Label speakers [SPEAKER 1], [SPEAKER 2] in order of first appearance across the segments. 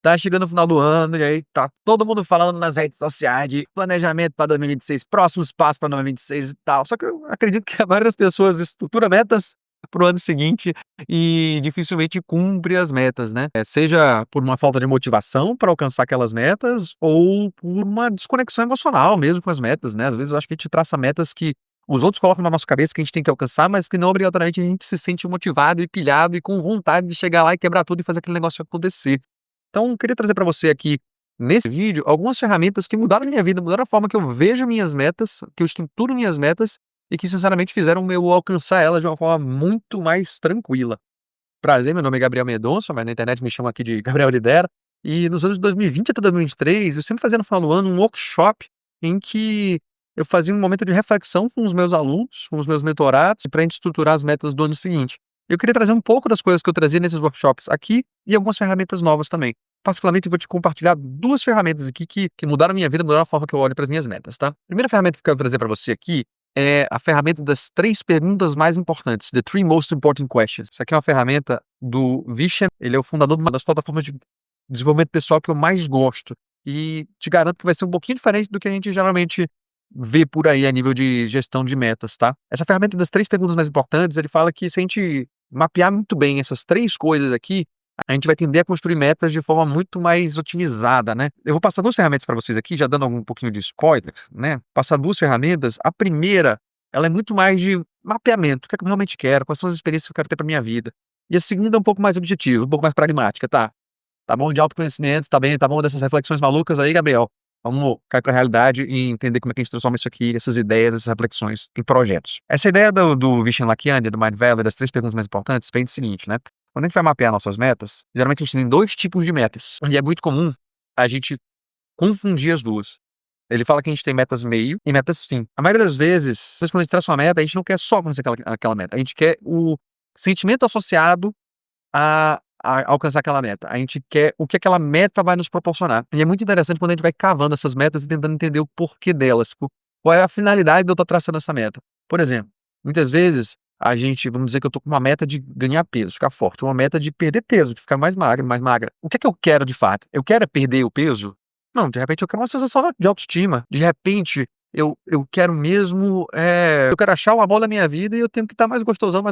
[SPEAKER 1] Tá chegando o final do ano e aí tá todo mundo falando nas redes sociais de planejamento para 2026, próximos passos para 2026 e tal. Só que eu acredito que a maioria das pessoas estrutura metas para o ano seguinte e dificilmente cumpre as metas, né? Seja por uma falta de motivação para alcançar aquelas metas ou por uma desconexão emocional mesmo com as metas, né? Às vezes eu acho que a gente traça metas que os outros colocam na nossa cabeça que a gente tem que alcançar, mas que não obrigatoriamente a gente se sente motivado e pilhado e com vontade de chegar lá e quebrar tudo e fazer aquele negócio acontecer. Então, eu queria trazer para você aqui, nesse vídeo, algumas ferramentas que mudaram a minha vida, mudaram a forma que eu vejo minhas metas, que eu estruturo minhas metas e que, sinceramente, fizeram eu alcançar elas de uma forma muito mais tranquila. Prazer, meu nome é Gabriel Mendonça, mas na internet me chamam aqui de Gabriel Lidera. E nos anos de 2020 até 2023, eu sempre fazia no final do ano um workshop em que eu fazia um momento de reflexão com os meus alunos, com os meus mentorados, para a gente estruturar as metas do ano seguinte. Eu queria trazer um pouco das coisas que eu trazia nesses workshops aqui e algumas ferramentas novas também. Particularmente, eu vou te compartilhar duas ferramentas aqui que mudaram a minha vida, mudaram a forma que eu olho para as minhas metas, tá? A primeira ferramenta que eu quero trazer para você aqui é a ferramenta das 3 perguntas mais importantes, The Three Most Important Questions. Isso aqui é uma ferramenta do Vishen, ele é o fundador de uma das plataformas de desenvolvimento pessoal que eu mais gosto. E te garanto que vai ser um pouquinho diferente do que a gente geralmente vê por aí a nível de gestão de metas, tá? Essa ferramenta das 3 perguntas mais importantes, ele fala que se a gente mapear muito bem essas 3 coisas aqui, a gente vai tender a construir metas de forma muito mais otimizada, né? Eu vou passar 2 ferramentas para vocês aqui, já dando um pouquinho de spoiler, né? Passar 2 ferramentas. A primeira, ela é muito mais de mapeamento, o que é que eu realmente quero, quais são as experiências que eu quero ter para minha vida. E a segunda é um pouco mais objetiva, um pouco mais pragmática, tá? Tá bom de autoconhecimento, tá bem, tá bom dessas reflexões malucas aí, Gabriel? Vamos cair para a realidade e entender como é que a gente transforma isso aqui, essas ideias, essas reflexões, em projetos. Essa ideia do Vishen Lakhiani, do Mind Valley, das 3 perguntas mais importantes, vem do seguinte, né? Quando a gente vai mapear nossas metas, geralmente a gente tem 2 tipos de metas, e é muito comum a gente confundir as duas. Ele fala que a gente tem metas meio e metas fim. A maioria das vezes, quando a gente traça uma meta, a gente não quer só alcançar aquela meta, a gente quer o sentimento associado a alcançar aquela meta. A gente quer o que aquela meta vai nos proporcionar. E é muito interessante quando a gente vai cavando essas metas e tentando entender o porquê delas, qual é a finalidade de eu estar traçando essa meta. Por exemplo, muitas vezes a gente, vamos dizer que eu tô com uma meta de ganhar peso, ficar forte, uma meta de perder peso, de ficar mais magro, mais magra. O que é que eu quero de fato? Eu quero é perder o peso? Não, de repente eu quero uma sensação de autoestima. De repente eu quero mesmo, eu quero achar o amor da minha vida e eu tenho que estar mais gostosão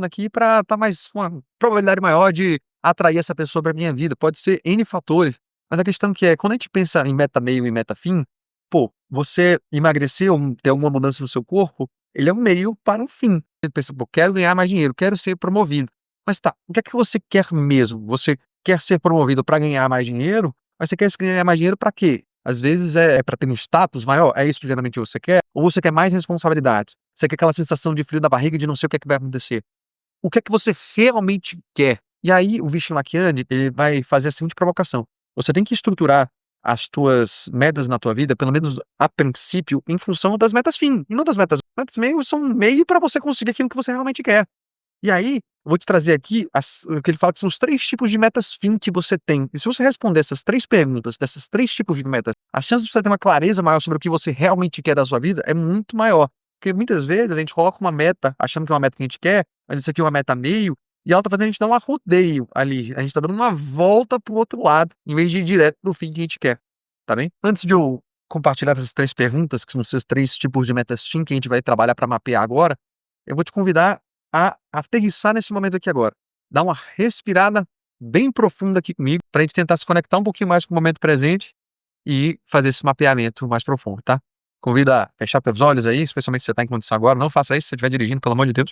[SPEAKER 1] aqui para estar mais uma probabilidade maior de atrair essa pessoa para minha vida. Pode ser N fatores, mas a questão que é, quando a gente pensa em meta meio e meta fim, pô, você emagrecer ou ter alguma mudança no seu corpo, ele é um meio para um fim. Você pensa: "Pô, quero ganhar mais dinheiro, quero ser promovido". Mas tá, o que é que você quer mesmo? Você quer ser promovido para ganhar mais dinheiro? Mas você quer ganhar mais dinheiro para quê? Às vezes é para ter um status maior, é isso que geralmente você quer? Ou você quer mais responsabilidades? Você quer aquela sensação de frio na barriga de não sei o que é que vai acontecer? O que é que você realmente quer? E aí o Vishen Lakhiani, ele vai fazer a seguinte provocação: você tem que estruturar as tuas metas na tua vida, pelo menos a princípio, em função das metas fim, e não das metas. Metas meio são um meio para você conseguir aquilo que você realmente quer. E aí, eu vou te trazer aqui o que ele fala que são os 3 tipos de metas fim que você tem. E se você responder essas 3 perguntas, dessas 3 tipos de metas, a chance de você ter uma clareza maior sobre o que você realmente quer da sua vida é muito maior. Porque muitas vezes a gente coloca uma meta, achando que é uma meta que a gente quer, mas isso aqui é uma meta meio, e ela tá fazendo a gente dar um rodeio ali. A gente tá dando uma volta pro outro lado, em vez de ir direto pro fim que a gente quer. Tá bem? Antes de eu compartilhar essas 3 perguntas, que são esses 3 tipos de metas fim que a gente vai trabalhar para mapear agora, eu vou te convidar a aterrissar nesse momento aqui agora. Dá uma respirada bem profunda aqui comigo, para a gente tentar se conectar um pouquinho mais com o momento presente e fazer esse mapeamento mais profundo, tá? Convido a fechar teus olhos aí, especialmente se você está em condição agora. Não faça isso se você estiver dirigindo, pelo amor de Deus.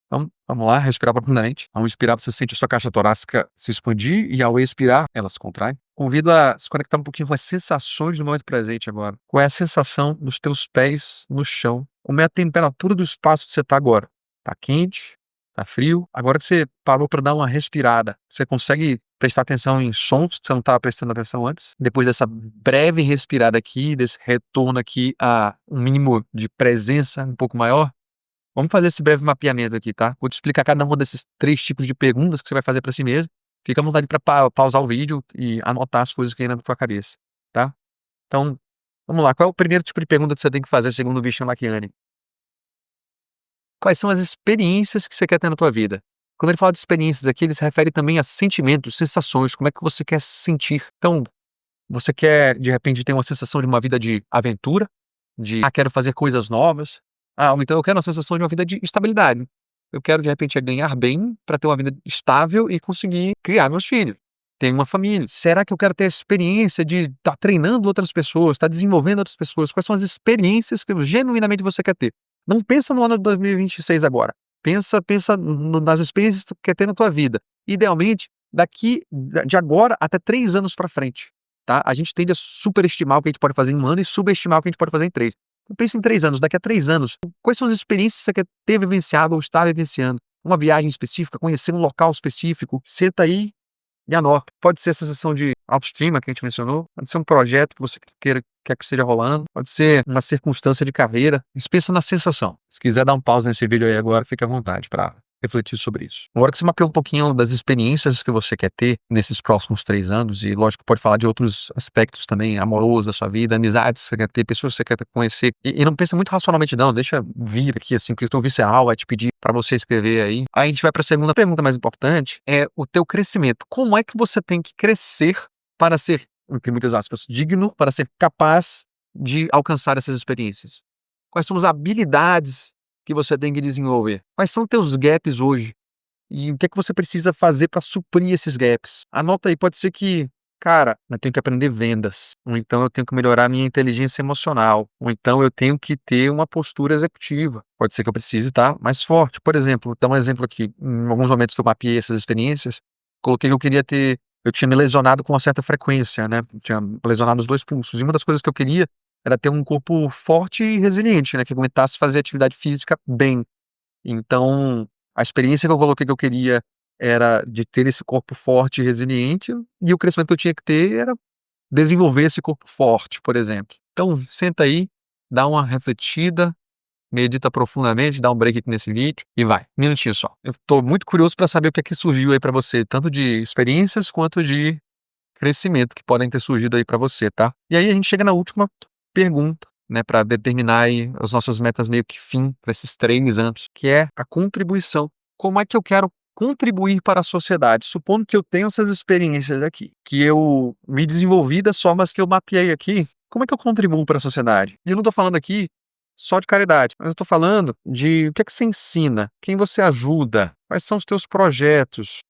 [SPEAKER 1] Então, vamos lá, respirar profundamente. Ao inspirar, você sente a sua caixa torácica se expandir e ao expirar, ela se contrai. Convido a se conectar um pouquinho com as sensações do momento presente agora. Qual é a sensação dos teus pés no chão? Como é a temperatura do espaço que você está agora? Tá quente? Tá frio? Agora que você parou para dar uma respirada, você consegue prestar atenção em sons que você não estava prestando atenção antes? Depois dessa breve respirada aqui, desse retorno aqui a um mínimo de presença um pouco maior, vamos fazer esse breve mapeamento aqui, tá? Vou te explicar cada um desses 3 tipos de perguntas que você vai fazer para si mesmo. Fica à vontade para pausar o vídeo e anotar as coisas que tem na tua cabeça, tá? Então, vamos lá. Qual é o primeiro tipo de pergunta que você tem que fazer segundo o Vishen Lakhiani? Quais são as experiências que você quer ter na tua vida? Quando ele fala de experiências aqui, ele se refere também a sentimentos, sensações, como é que você quer se sentir. Então, você quer, de repente, ter uma sensação de uma vida de aventura, quero fazer coisas novas. Ou então eu quero uma sensação de uma vida de estabilidade. Eu quero, de repente, ganhar bem para ter uma vida estável e conseguir criar meus filhos, ter uma família. Será que eu quero ter a experiência de estar treinando outras pessoas, estar desenvolvendo outras pessoas? Quais são as experiências que genuinamente você quer ter? Não pensa no ano de 2026 agora. Pensa nas experiências que tu quer ter na tua vida. Idealmente, de agora até 3 anos para frente. Tá? A gente tende a superestimar o que a gente pode fazer em um ano e subestimar o que a gente pode fazer em 3. Então, pensa em 3 anos, daqui a 3 anos, quais são as experiências que você quer ter vivenciado ou estar vivenciando? Uma viagem específica, conhecer um local específico, senta aí e anota. Pode ser a sensação de autoestima que a gente mencionou, pode ser um projeto que você quer que esteja rolando, pode ser uma circunstância de carreira. Mas pensa na sensação. Se quiser dar um pause nesse vídeo aí agora, fique à vontade para refletir sobre isso. Agora que você mapeou um pouquinho das experiências que você quer ter nesses próximos 3 anos, e lógico, pode falar de outros aspectos também, amoroso da sua vida, amizades que você quer ter, pessoas que você quer conhecer, e não pensa muito racionalmente não, deixa vir aqui assim, questão visceral, vai te pedir para você escrever aí. Aí a gente vai para a segunda pergunta mais importante, é o teu crescimento. Como é que você tem que crescer para ser, entre muitas aspas, digno, para ser capaz de alcançar essas experiências? Quais são as habilidades que você tem que desenvolver? Quais são teus gaps hoje? E o que é que você precisa fazer para suprir esses gaps? Anota aí, pode ser que, cara, eu tenho que aprender vendas, ou então eu tenho que melhorar minha inteligência emocional, ou então eu tenho que ter uma postura executiva. Pode ser que eu precise estar mais forte. Por exemplo, dar um exemplo aqui, em alguns momentos que eu mapeei essas experiências, coloquei que eu tinha me lesionado com uma certa frequência, né? Eu tinha lesionado os 2 pulsos. E uma das coisas que eu queria era ter um corpo forte e resiliente, né? Que aguentasse fazer atividade física bem. Então, a experiência que eu coloquei que eu queria era de ter esse corpo forte e resiliente, e o crescimento que eu tinha que ter era desenvolver esse corpo forte, por exemplo. Então, senta aí, dá uma refletida, medita profundamente, dá um break aqui nesse vídeo e vai. Um minutinho só. Eu tô muito curioso para saber o que é que surgiu aí para você, tanto de experiências quanto de crescimento que podem ter surgido aí para você, tá? E aí a gente chega na última pergunta, né, para determinar aí as nossas metas meio que fim para esses 3 anos, que é a contribuição. Como é que eu quero contribuir para a sociedade? Supondo que eu tenho essas experiências aqui, que eu me desenvolvi das formas que eu mapeei aqui, como é que eu contribuo para a sociedade? E eu não tô falando aqui só de caridade, mas eu tô falando de o que é que você ensina, quem você ajuda, quais são os teus projetos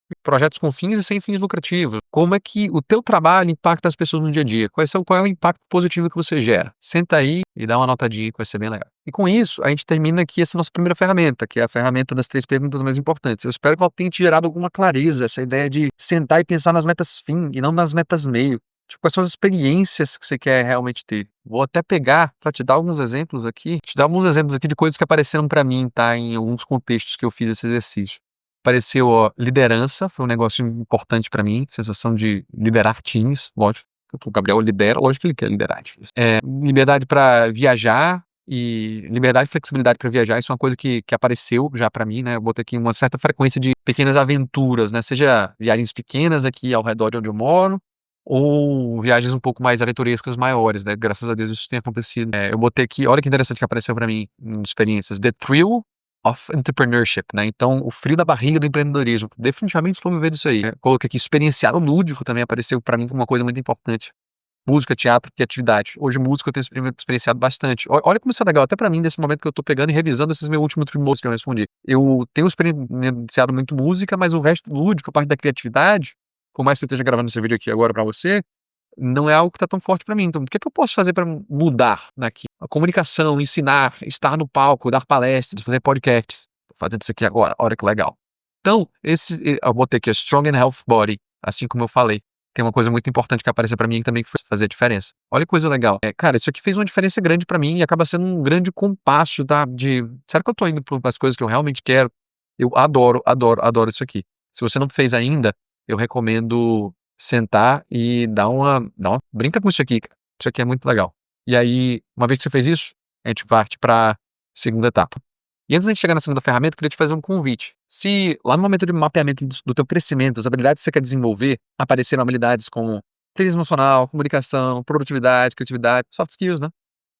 [SPEAKER 1] com fins e sem fins lucrativos. Como é que o teu trabalho impacta as pessoas no dia a dia? Qual é o impacto positivo que você gera? Senta aí e dá uma notadinha que vai ser bem legal. E com isso, a gente termina aqui essa nossa primeira ferramenta, que é a ferramenta das 3 perguntas mais importantes. Eu espero que ela tenha te gerado alguma clareza, essa ideia de sentar e pensar nas metas fim e não nas metas meio. Tipo, quais são as experiências que você quer realmente ter? Vou até pegar para te dar alguns exemplos aqui, de coisas que apareceram para mim, tá? Em alguns contextos que eu fiz esse exercício. Apareceu, ó, liderança, foi um negócio importante para mim, sensação de liderar times, lógico. O Gabriel lidera, lógico que ele quer liderar times. Liberdade para viajar e liberdade e flexibilidade para viajar, isso é uma coisa que apareceu já para mim, né? Eu botei aqui uma certa frequência de pequenas aventuras, né? Seja viagens pequenas aqui ao redor de onde eu moro, ou viagens um pouco mais aventurescas maiores, né? Graças a Deus isso tem acontecido. Eu botei aqui, olha que interessante que apareceu para mim em experiências, The Thrill of Entrepreneurship, né? Então, o frio da barriga do empreendedorismo. Definitivamente estou vivendo isso aí, né? Coloquei aqui, experienciar o lúdico também apareceu para mim como uma coisa muito importante. Música, teatro, criatividade. Hoje, música eu tenho experienciado bastante. Olha como isso é legal, até para mim, nesse momento que eu tô pegando e revisando esses meus últimos trimestres que eu respondi. Eu tenho experienciado muito música, mas o resto lúdico, a parte da criatividade, por mais que eu esteja gravando esse vídeo aqui agora para você, não é algo que tá tão forte para mim. Então, o que é que eu posso fazer para mudar daqui? A comunicação, ensinar, estar no palco, dar palestras, fazer podcasts. Tô fazendo isso aqui agora, olha que legal. Então, eu botei aqui, Strong and Healthy Body, assim como eu falei. Tem uma coisa muito importante que apareceu para mim também, que foi fazer a diferença. Olha que coisa legal. Cara, isso aqui fez uma diferença grande para mim e acaba sendo um grande compasso, tá? Será que eu tô indo para as coisas que eu realmente quero? Eu adoro, adoro, adoro isso aqui. Se você não fez ainda, eu recomendo sentar e brinca com isso aqui, cara. Isso aqui é muito legal. E aí, uma vez que você fez isso, a gente parte para segunda etapa. E antes de chegar na segunda ferramenta, eu queria te fazer um convite. Se lá no momento de mapeamento do teu crescimento, as habilidades que você quer desenvolver, apareceram habilidades como inteligência emocional, comunicação, produtividade, criatividade, soft skills, né?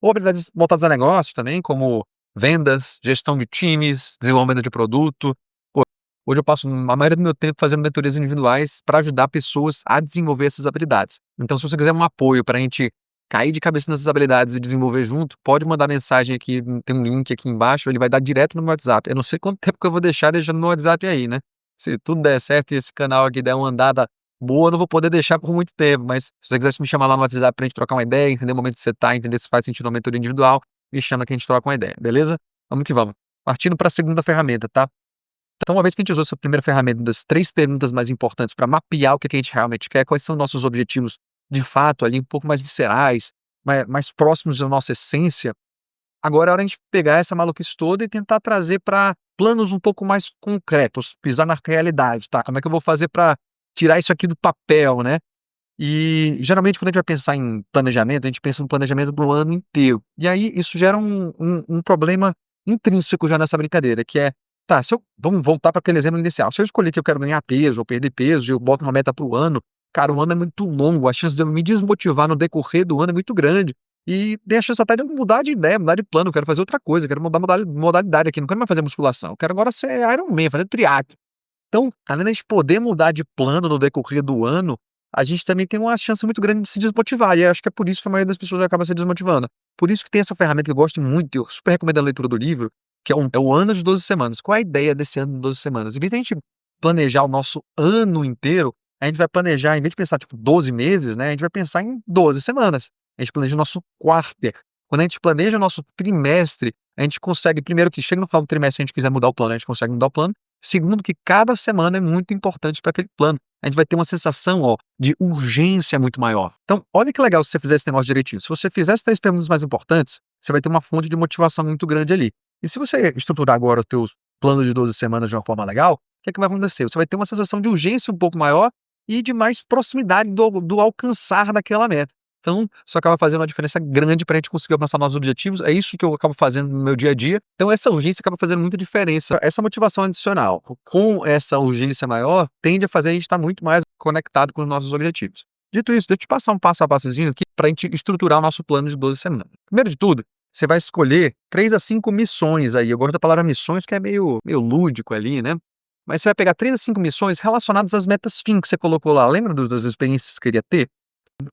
[SPEAKER 1] Ou habilidades voltadas a negócio também, como vendas, gestão de times, desenvolvimento de produto. Pô, Hoje eu passo a maioria do meu tempo fazendo mentorias individuais para ajudar pessoas a desenvolver essas habilidades. Então, se você quiser um apoio para a gente cair de cabeça nessas habilidades e desenvolver junto, pode mandar mensagem aqui, tem um link aqui embaixo, ele vai dar direto no meu WhatsApp. Eu não sei quanto tempo que eu vou deixar deixando no meu WhatsApp aí, né? Se tudo der certo e esse canal aqui der uma andada boa, eu não vou poder deixar por muito tempo, mas se você quiser me chamar lá no WhatsApp pra gente trocar uma ideia, entender o momento que você tá, entender se faz sentido uma mentoria individual, me chama que a gente troca uma ideia, beleza? Vamos que vamos. Partindo para a segunda ferramenta, tá? Então, uma vez que a gente usou essa primeira ferramenta das 3 perguntas mais importantes para mapear o que a gente realmente quer, quais são nossos objetivos de fato ali, um pouco mais viscerais, mais próximos da nossa essência, agora é hora de a gente pegar essa maluquice toda e tentar trazer para planos um pouco mais concretos, pisar na realidade, tá? Como é que eu vou fazer para tirar isso aqui do papel, né? E geralmente quando a gente vai pensar em planejamento, a gente pensa no planejamento do ano inteiro. E aí isso gera um problema intrínseco já nessa brincadeira, que é, tá, se eu vamos voltar para aquele exemplo inicial. Se eu escolher que eu quero ganhar peso ou perder peso e eu boto uma meta para o ano, cara, o ano é muito longo, a chance de eu me desmotivar no decorrer do ano é muito grande. E tem a chance até de eu mudar de ideia, mudar de plano, eu quero fazer outra coisa, eu quero mudar modalidade aqui, não quero mais fazer musculação, eu quero agora ser Ironman, fazer triatlo. Então, além da gente poder mudar de plano no decorrer do ano, a gente também tem uma chance muito grande de se desmotivar, e acho que é por isso que a maioria das pessoas acaba se desmotivando. Por isso que tem essa ferramenta que eu gosto muito, e eu super recomendo a leitura do livro, que é o ano de 12 semanas. Qual é a ideia desse ano de 12 semanas? Em vez de a gente planejar o nosso ano inteiro, a gente vai planejar, em vez de pensar, tipo, 12 meses, né, a gente vai pensar em 12 semanas. A gente planeja o nosso quarter. Quando a gente planeja o nosso trimestre, a gente consegue, primeiro, que chega no final do trimestre, se a gente quiser mudar o plano, a gente consegue mudar o plano. Segundo, que cada semana é muito importante para aquele plano. A gente vai ter uma sensação, ó, de urgência muito maior. Então, olha que legal se você fizer esse negócio direitinho. Se você fizer as 3 perguntas mais importantes, você vai ter uma fonte de motivação muito grande ali. E se você estruturar agora os teus planos de 12 semanas de uma forma legal, o que é que vai acontecer? Você vai ter uma sensação de urgência um pouco maior e de mais proximidade do alcançar daquela meta. Então, isso acaba fazendo uma diferença grande para a gente conseguir alcançar nossos objetivos. É isso que eu acabo fazendo no meu dia a dia. Então, essa urgência acaba fazendo muita diferença. Essa motivação adicional, com essa urgência maior, tende a fazer a gente estar muito mais conectado com os nossos objetivos. Dito isso, deixa eu te passar um passo a passozinho aqui para a gente estruturar o nosso plano de 12 semanas. Primeiro de tudo, você vai escolher 3 a 5 missões aí. Eu gosto da palavra missões, que é meio lúdico ali, né? Mas você vai pegar 3 a 5 missões relacionadas às metas fim que você colocou lá. Lembra das experiências que você queria ter?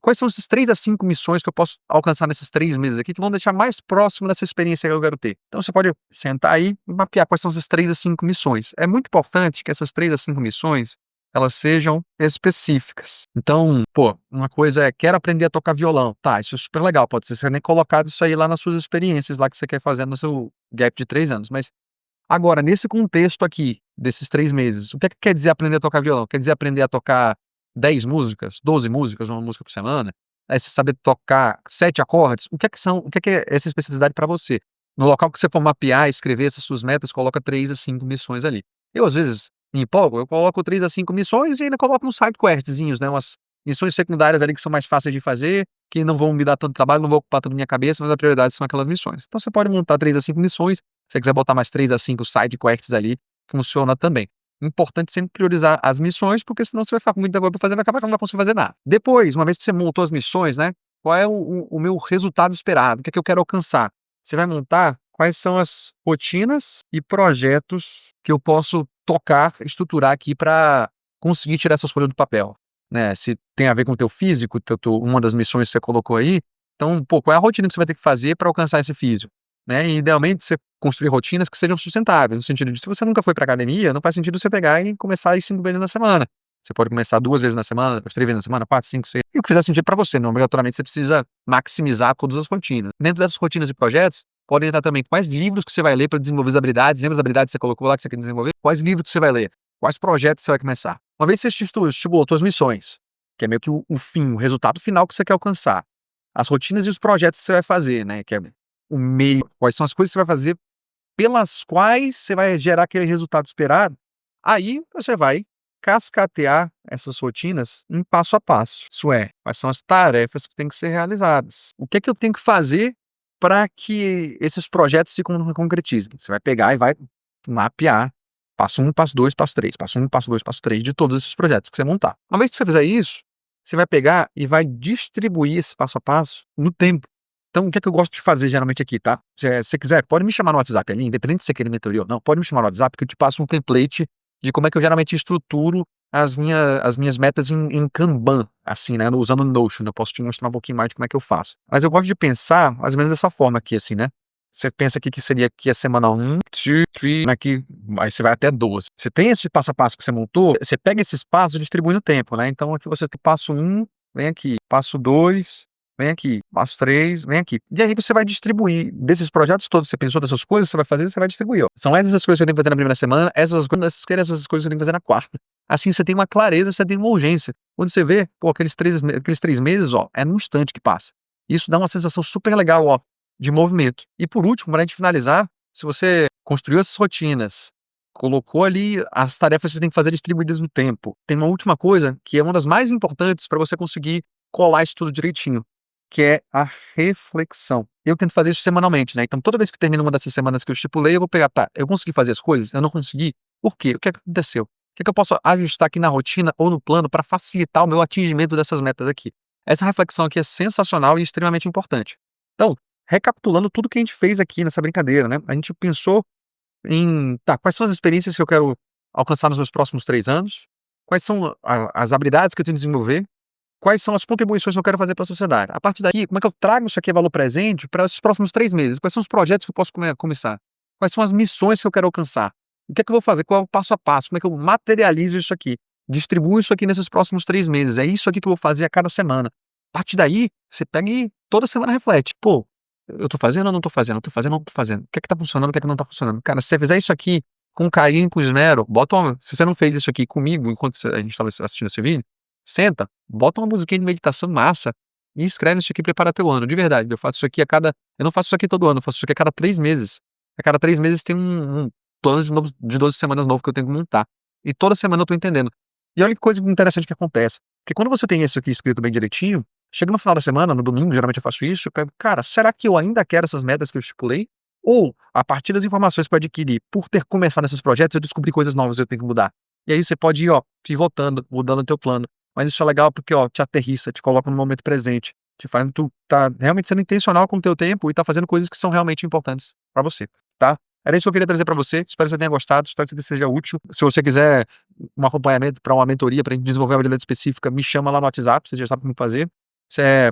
[SPEAKER 1] Quais são essas 3 a 5 missões que eu posso alcançar nesses 3 meses aqui, que vão deixar mais próximo dessa experiência que eu quero ter? Então você pode sentar aí e mapear quais são essas 3 a 5 missões. É muito importante que essas 3 a 5 missões, elas sejam específicas. Então, pô, uma coisa é, quero aprender a tocar violão. Tá, isso é super legal, pode ser que você nem colocado isso aí lá nas suas experiências, lá que você quer fazer no seu gap de 3 anos. Mas agora, nesse contexto aqui, desses 3 meses, o que é que quer dizer aprender a tocar violão? Quer dizer aprender a tocar 10 músicas, 12 músicas, uma música por semana? É você saber tocar 7 acordes? O que é que é essa especificidade para você? No local que você for mapear, escrever essas suas metas, coloca 3 a 5 missões ali. Eu, às vezes, me empolgo, eu coloco 3 a 5 missões e ainda coloco uns side questzinhos, né? Umas missões secundárias ali que são mais fáceis de fazer, que não vão me dar tanto trabalho, não vão ocupar toda a minha cabeça, mas a prioridade são aquelas missões. Então você pode montar 3 a 5 missões. Se você quiser botar mais 3 a 5 side quests ali, funciona também. Importante sempre priorizar as missões, porque senão você vai ficar com muita coisa para fazer e vai acabar que não vai conseguir fazer nada. Depois, uma vez que você montou as missões, né? Qual é o meu resultado esperado? O que é que eu quero alcançar? Você vai montar quais são as rotinas e projetos que eu posso tocar, estruturar aqui para conseguir tirar essas folhas do papel, né? Se tem a ver com o teu físico, uma das missões que você colocou aí, então, pô, qual é a rotina que você vai ter que fazer para alcançar esse físico? Né? E idealmente você construir rotinas que sejam sustentáveis, no sentido de se você nunca foi para academia, não faz sentido você pegar e começar a ir 5 vezes na semana. Você pode começar 2 vezes na semana, depois 3 vezes na semana, 4, 5, 6. E o que fizer sentido para você, não obrigatoriamente você precisa maximizar todas as rotinas. Dentro dessas rotinas e projetos, podem entrar também quais livros que você vai ler para desenvolver as habilidades. Lembra as habilidades que você colocou lá que você quer desenvolver? Quais livros que você vai ler? Quais projetos você vai começar? Uma vez que você estipulou suas missões, que é meio que o fim, o resultado final que você quer alcançar, as rotinas e os projetos que você vai fazer, né? Que é o meio, quais são as coisas que você vai fazer pelas quais você vai gerar aquele resultado esperado, aí você vai cascatear essas rotinas em passo a passo. Isso é, quais são as tarefas que têm que ser realizadas? O que é que eu tenho que fazer para que esses projetos se concretizem? Você vai pegar e vai mapear passo 1, passo 2, passo 3, passo 1, passo 2, passo 3 de todos esses projetos que você montar. Uma vez que você fizer isso, você vai pegar e vai distribuir esse passo a passo no tempo. Então, o que é que eu gosto de fazer geralmente aqui, tá? Se você quiser, pode me chamar no WhatsApp ali, independente de você querer mentoria ou não, pode me chamar no WhatsApp que eu te passo um template de como é que eu geralmente estruturo as minhas metas em Kanban, assim, né, usando o Notion. Eu posso te mostrar um pouquinho mais de como é que eu faço. Mas eu gosto de pensar mais ou menos dessa forma aqui, assim, né. Você pensa aqui que seria aqui a semana 1, 2, 3, aqui, aí você vai até 12. Você tem esse passo a passo que você montou, você pega esses passos e distribui no tempo, né. Então aqui você tem passo 1, vem aqui, passo 2, vem aqui, passo 3, vem aqui. E aí você vai distribuir desses projetos todos, você pensou dessas coisas, você vai fazer, você vai distribuir, ó. São essas as coisas que eu tenho que fazer na primeira semana, essas coisas que eu tenho que fazer na quarta. Assim você tem uma clareza, você tem uma urgência. Quando você vê, pô, aqueles 3 meses, ó, é num instante que passa. Isso dá uma sensação super legal, ó, de movimento. E por último, pra gente finalizar, se você construiu essas rotinas, colocou ali as tarefas que você tem que fazer distribuídas no tempo, tem uma última coisa que é uma das mais importantes para você conseguir colar isso tudo direitinho, que é a reflexão. Eu tento fazer isso semanalmente, né, então toda vez que termina uma dessas semanas que eu estipulei, eu vou pegar: "Tá, eu consegui fazer as coisas? Eu não consegui? Por quê? O que é que aconteceu? O que é que eu posso ajustar aqui na rotina ou no plano para facilitar o meu atingimento dessas metas aqui?". Essa reflexão aqui é sensacional e extremamente importante. Então, recapitulando tudo que a gente fez aqui nessa brincadeira, né, a gente pensou em, tá, quais são as experiências que eu quero alcançar nos meus próximos 3 anos? Quais são a as habilidades que eu tenho que desenvolver? Quais são as contribuições que eu quero fazer para a sociedade? A partir daí, como é que eu trago isso aqui a valor presente para esses próximos 3 meses? Quais são os projetos que eu posso começar? Quais são as missões que eu quero alcançar? O que é que eu vou fazer? Qual é o passo a passo? Como é que eu materializo isso aqui? Distribuo isso aqui nesses próximos 3 meses. É isso aqui que eu vou fazer a cada semana. A partir daí, você pega e toda semana reflete. Pô, eu tô fazendo ou não tô fazendo? Eu tô fazendo ou não tô fazendo? O que é que tá funcionando? O que é que não tá funcionando? Cara, se você fizer isso aqui com carinho, com esmero, se você não fez isso aqui comigo enquanto a gente estava assistindo esse vídeo, senta, bota uma musiquinha de meditação massa e escreve isso aqui, prepara teu ano. De verdade, eu não faço isso aqui todo ano, eu faço isso aqui a cada 3 meses. A cada 3 meses tem um plano de 12 semanas novo que eu tenho que montar. E toda semana eu tô entendendo. E olha que coisa interessante que acontece, porque quando você tem isso aqui escrito bem direitinho, chega no final da semana, no domingo, geralmente eu faço isso, eu pego: "Cara, será que eu ainda quero essas metas que eu estipulei? Ou, a partir das informações que eu adquiri por ter começado esses projetos, eu descobri coisas novas que eu tenho que mudar?". E aí você pode ir, ó, pivotando, mudando o teu plano. Mas isso é legal porque, ó, te aterrissa, te coloca no momento presente, te faz tu tá realmente sendo intencional com o teu tempo e tá fazendo coisas que são realmente importantes pra você, tá? Era isso que eu queria trazer pra você, espero que você tenha gostado, espero que isso aqui seja útil. Se você quiser um acompanhamento pra uma mentoria, pra gente desenvolver uma habilidade específica, me chama lá no WhatsApp, você já sabe como fazer.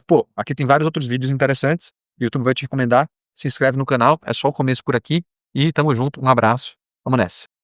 [SPEAKER 1] Pô, aqui tem vários outros vídeos interessantes, o YouTube vai te recomendar, se inscreve no canal, é só o começo por aqui e tamo junto, um abraço, vamos nessa.